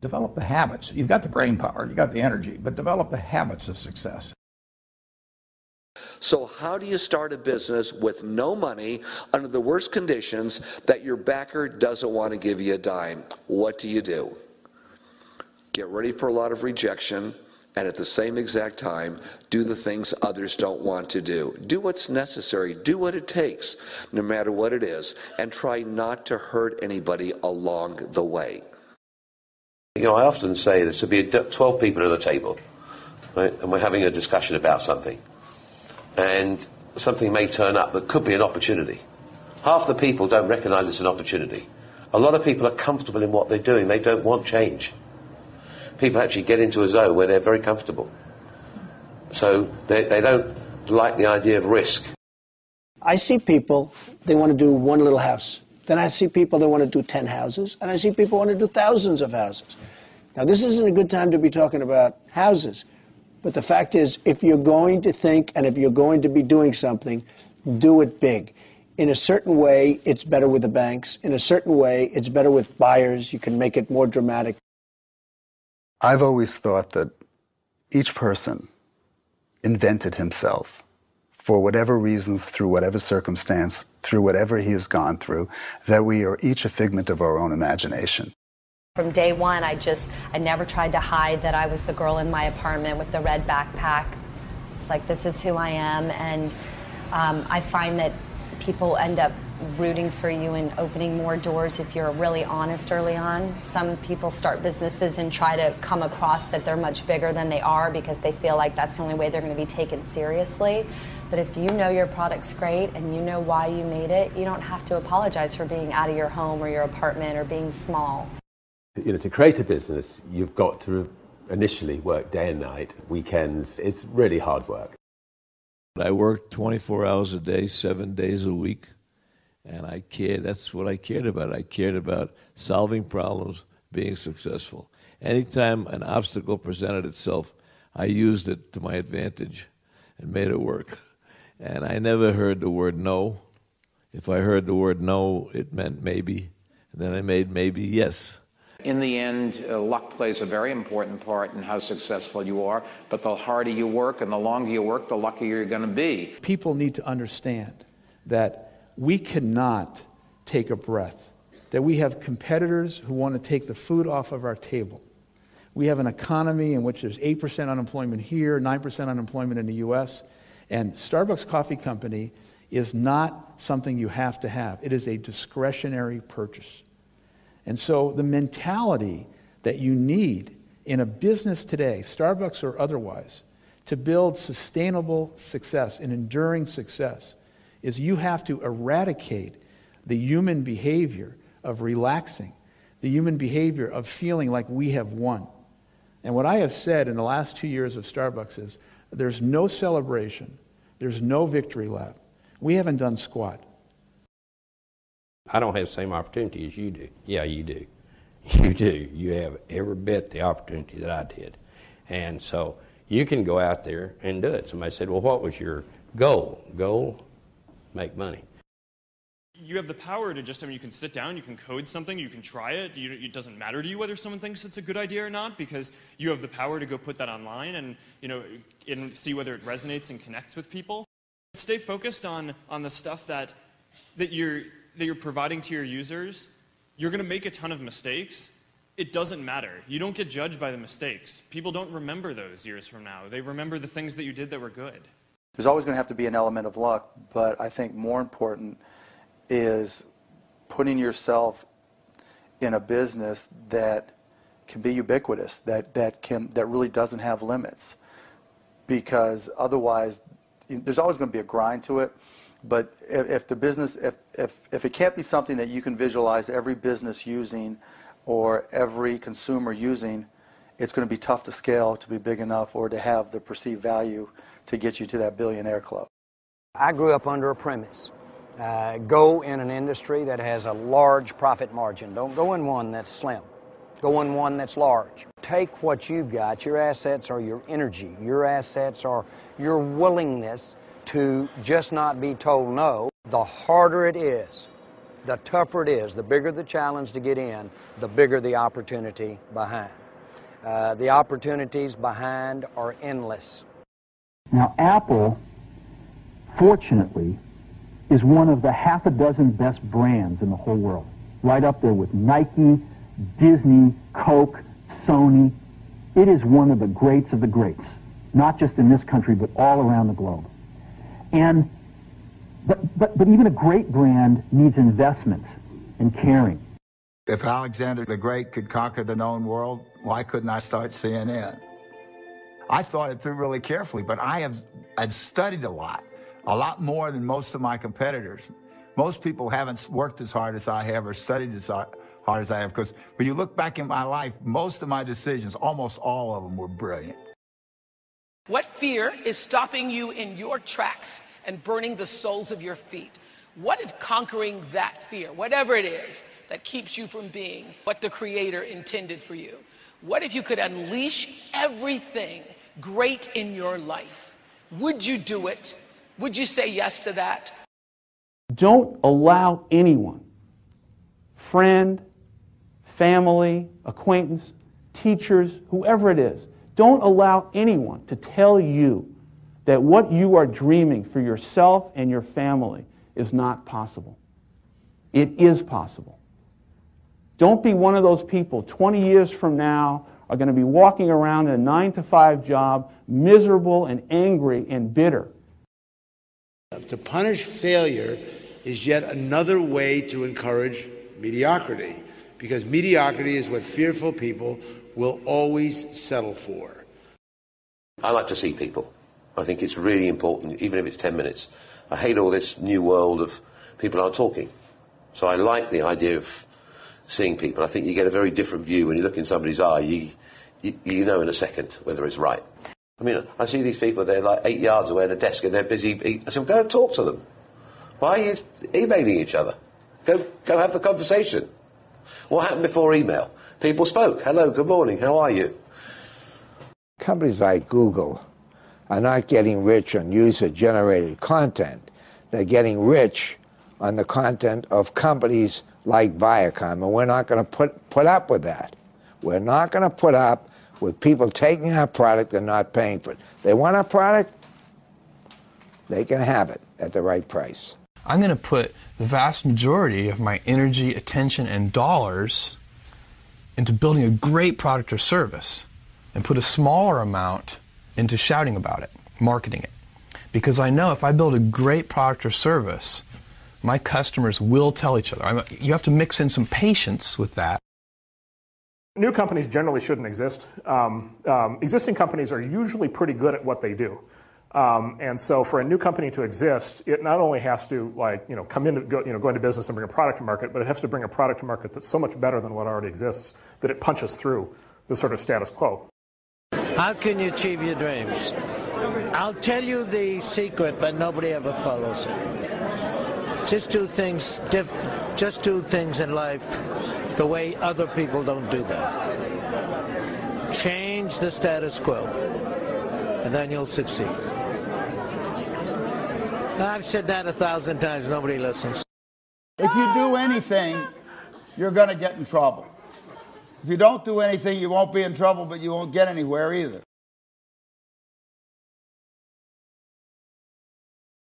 Develop the habits. You've got the brain power, you've got the energy, but develop the habits of success. So how do you start a business with no money under the worst conditions that your backer doesn't want to give you a dime? What do you do? Get ready for a lot of rejection, and at the same exact time, do the things others don't want to do. Do what's necessary. Do what it takes, no matter what it is, and try not to hurt anybody along the way. You know, I often say there should be 12 people at a table, right? And we're having a discussion about something. And something may turn up that could be an opportunity. Half the people don't recognize it's an opportunity. A lot of people are comfortable in what they're doing. They don't want change. People actually get into a zone where they're very comfortable. So they don't like the idea of risk. I see people, they want to do one little house. Then I see people that want to do 10 houses, and I see people want to do thousands of houses. Now, this isn't a good time to be talking about houses, but the fact is, if you're going to think and if you're going to be doing something, do it big. In a certain way, it's better with the banks. In a certain way, it's better with buyers. You can make it more dramatic. I've always thought that each person invented himself. For whatever reasons, through whatever circumstance, through whatever he has gone through, that we are each a figment of our own imagination. From day one, I never tried to hide that I was the girl in my apartment with the red backpack. It's like, this is who I am, and I find that people end up rooting for you and opening more doors if you're really honest early on. Some people start businesses and try to come across that they're much bigger than they are because they feel like that's the only way they're going to be taken seriously. But if you know your product's great and you know why you made it, you don't have to apologize for being out of your home or your apartment or being small. You know, to create a business, you've got to initially work day and night, weekends. It's really hard work. I worked 24 hours a day, 7 days a week, and I cared. That's what I cared about. I cared about solving problems, being successful. Anytime an obstacle presented itself, I used it to my advantage and made it work. And I never heard the word no. If I heard the word no, it meant maybe. And then I made maybe yes. In the end, luck plays a very important part in how successful you are, but the harder you work and the longer you work, the luckier you're going to be. People need to understand that we cannot take a breath, that we have competitors who want to take the food off of our table. We have an economy in which there's 8% unemployment here, 9% unemployment in the U.S., and Starbucks Coffee Company is not something you have to have. It is a discretionary purchase. And so the mentality that you need in a business today, Starbucks or otherwise, to build sustainable success and enduring success is you have to eradicate the human behavior of relaxing, the human behavior of feeling like we have won. And what I have said in the last 2 years of Starbucks is there's no celebration, there's no victory lap. We haven't done squat. I don't have the same opportunity as you do. Yeah, you do. You do. You have every bit the opportunity that I did. And so you can go out there and do it. Somebody said, well, what was your goal? Goal? Make money. You have the power to just, you can sit down, you can code something, you can try it. It doesn't matter to you whether someone thinks it's a good idea or not, because you have the power to go put that online and, and see whether it resonates and connects with people. Stay focused on the stuff that you're providing to your users. You're going to make a ton of mistakes. It doesn't matter. You don't get judged by the mistakes. People don't remember those years from now. They remember the things that you did that were good. There's always going to have to be an element of luck, but I think more important is putting yourself in a business that can be ubiquitous, that really doesn't have limits. Because otherwise, there's always going to be a grind to it. But if the business, if it can't be something that you can visualize every business using or every consumer using, it's going to be tough to scale to be big enough or to have the perceived value to get you to that billionaire club. I grew up under a premise. Go in an industry that has a large profit margin. Don't go in one that's slim. Go in one that's large. Take what you've got. Your assets are your energy. Your assets are your willingness to just not be told no. The harder it is the tougher it is, the bigger the challenge to get in, the bigger the opportunity behind. The opportunities behind are endless. Now, Apple, fortunately, is one of the half a dozen best brands in the whole world. Right up there with Nike, Disney, Coke, Sony. It is one of the greats of the greats, not just in this country, but all around the globe. But even a great brand needs investment and caring. If Alexander the Great could conquer the known world, why couldn't I start CNN? I thought it through really carefully, but I'd studied a lot more than most of my competitors. Most people haven't worked as hard as I have or studied as hard as I have, because when you look back in my life, most of my decisions, almost all of them, were brilliant. What fear is stopping you in your tracks and burning the soles of your feet? What if conquering that fear, whatever it is that keeps you from being what the Creator intended for you, what if you could unleash everything great in your life? Would you do it? Would you say yes to that? Don't allow anyone, friend, family, acquaintance, teachers, whoever it is, don't allow anyone to tell you that what you are dreaming for yourself and your family is not possible. It is possible. Don't be one of those people 20 years from now are going to be walking around in a 9-to-5 job, miserable and angry and bitter. To punish failure is yet another way to encourage mediocrity, because mediocrity is what fearful people will always settle for. I like to see people. I think it's really important, even if it's 10 minutes. I hate all this new world of people aren't talking. So I like the idea of seeing people. I think you get a very different view when you look in somebody's eye. You know in a second whether it's right. I mean, I see these people, they're like 8 yards away at a desk and they're busy. I said, go and talk to them. Why are you emailing each other? Go have the conversation. What happened before email? People spoke. Hello, good morning, how are you? Companies like Google are not getting rich on user-generated content. They're getting rich on the content of companies like Viacom, and we're not going to put up with that. We're not going to put up with people taking our product and not paying for it. They want our product, they can have it at the right price. I'm going to put the vast majority of my energy, attention, and dollars into building a great product or service, and put a smaller amount into shouting about it, marketing it. Because I know if I build a great product or service, my customers will tell each other. You have to mix in some patience with that. New companies generally shouldn't exist. Existing companies are usually pretty good at what they do. And so for a new company to exist, it not only has to come in, go into business and bring a product to market, but it has to bring a product to market that's so much better than what already exists that it punches through the sort of status quo. How can you achieve your dreams? I'll tell you the secret, but nobody ever follows it. Just do things in life the way other people don't do that. Change the status quo, and then you'll succeed. I've said that 1,000 times, nobody listens. If you do anything, you're going to get in trouble. If you don't do anything, you won't be in trouble, but you won't get anywhere either.